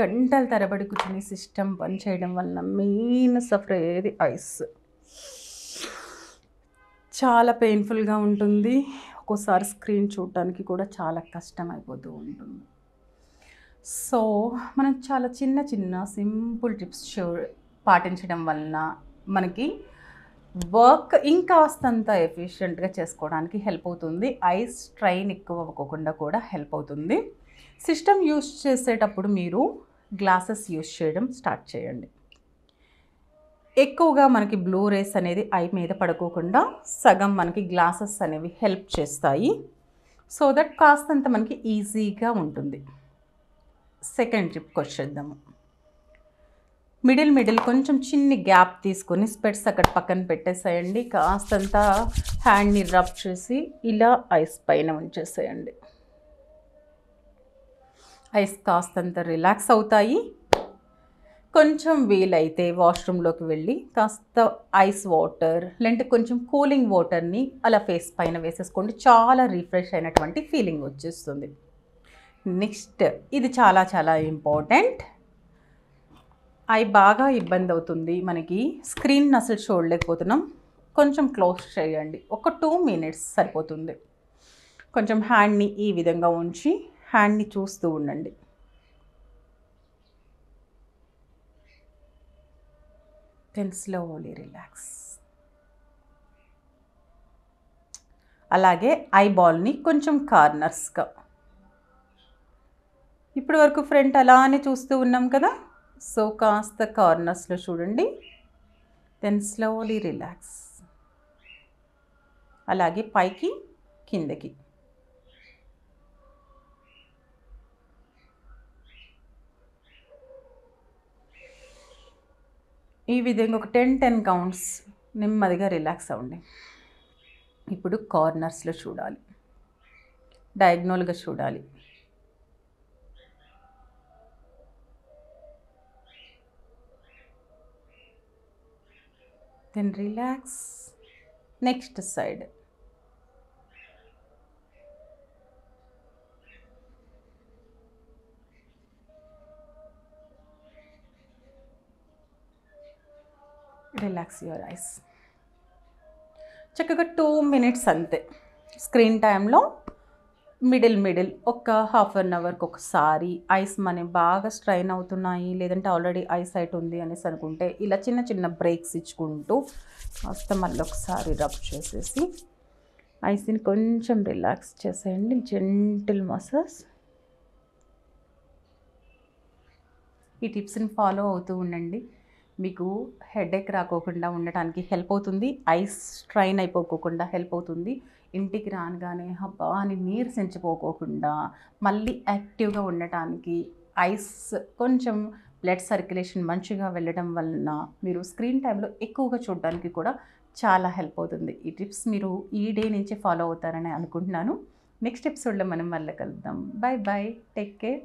గంటల తరబడి కూర్చొని సిస్టమ్ పని చేయడం వలన మెయిన్ సఫర్ అయ్యేది ఐస్. చాలా పెయిన్ఫుల్గా ఉంటుంది. ఒక్కోసారి స్క్రీన్ చూడటానికి కూడా చాలా కష్టం అయిపోతూ ఉంటుంది. సో మనం చాలా చిన్న చిన్న సింపుల్ టిప్స్ పాటించడం వలన మనకి వర్క్ ఇంకాస్తంత ఎఫిషియెంట్గా చేసుకోవడానికి హెల్ప్ అవుతుంది. ఐస్ స్ట్రైన్ ఎక్కువ అవ్వకుండా కూడా హెల్ప్ అవుతుంది. సిస్టమ్ యూస్ చేసేటప్పుడు మీరు గ్లాసెస్ యూస్ చేయడం స్టార్ట్ చేయండి. ఎక్కువగా మనకి బ్లూ రేస్ అనేది ఐ మీద పడుకోకుండా సగం మనకి గ్లాసెస్ అనేవి హెల్ప్ చేస్తాయి. సో దట్ కాస్తంత మనకి ఈజీగా ఉంటుంది. సెకండ్ టిప్కి వచ్చేద్దాము. మిడిల్ కొంచెం చిన్ని గ్యాప్ తీసుకొని స్పెట్స్ అక్కడ పక్కన పెట్టేసేయండి. కాస్తంత హ్యాండ్ని రబ్ చేసి ఇలా ఐస్ పైన ఉంచేసేయండి. ఐస్ కాస్తంత రిలాక్స్ అవుతాయి. కొంచెం వీలైతే వాష్రూమ్లోకి వెళ్ళి కాస్త ఐస్ వాటర్ లేదంటే కొంచెం కూలింగ్ వాటర్ని అలా ఫేస్ పైన వేసేసుకోండి. చాలా రిఫ్రెష్ అయినటువంటి ఫీలింగ్ వచ్చేస్తుంది. నెక్స్ట్ ఇది చాలా చాలా ఇంపార్టెంట్. ఐ బాగా ఇబ్బంది అవుతుంది, మనకి స్క్రీన్ అసలు చూడలేకపోతున్నాం. కొంచెం క్లోజ్ చేయండి. ఒక 2 minutes సరిపోతుంది. కొంచెం హ్యాండ్ని ఈ విధంగా ఉంచి హ్యాండ్ని చూస్తూ ఉండండి. Then slowly relax. అలాగే ఐబాల్ని కొంచెం కార్నర్స్గా, ఇప్పటి వరకు ఫ్రంట్ అలానే చూస్తూ ఉన్నాం కదా, సో కాస్త కార్నర్స్లో చూడండి. Then slowly relax. అలాగే పైకి కిందకి. ఈ విధంగా ఒక 10 కౌంట్స్ నెమ్మదిగా రిలాక్స్ అవ్వండి. ఇప్పుడు కార్నర్స్లో చూడాలి, డయాగ్నల్గా చూడాలి. Then relax. Next side. Relax your eyes. చక్కగా 2 minutes అంతే. స్క్రీన్ టైంలో మిడిల్ ఒక హాఫ్ అన్ అవర్కి ఒకసారి ఐస్ మనకి బాగా స్ట్రైన్ అవుతున్నాయి, లేదంటే ఆల్రెడీ ఐ సైట్ ఉంది అనేసి అనుకుంటే ఇలా చిన్న చిన్న బ్రేక్స్ ఇచ్చుకుంటూ కాస్త మళ్ళీ ఒకసారి రబ్ చేసేసి ఐస్ని కొంచెం రిలాక్స్ చేసేయండి. Gentle massage. ఈ టిప్స్ని ఫాలో అవుతూ ఉండండి. మీకు హెడేక్ రాకోకుండా ఉండటానికి హెల్ప్ అవుతుంది. ఐస్ స్ట్రైన్ అయిపోకుండా హెల్ప్ అవుతుంది. ఇంటికి రాగానే అబ్బా అని నీరసించిపోకోకుండా మళ్ళీ యాక్టివ్గా ఉండటానికి ఐస్ కొంచెం బ్లడ్ సర్క్యులేషన్ మంచిగా వెళ్ళడం వలన మీరు స్క్రీన్ టైంలో ఎక్కువగా చూడడానికి కూడా చాలా హెల్ప్ అవుతుంది. ఈ టిప్స్ మీరు ఈ డే నుంచి ఫాలో అవుతారని అనుకుంటున్నాను. నెక్స్ట్ ఎపిసోడ్లో మనం మళ్ళీ కలుద్దాం. By by, take care.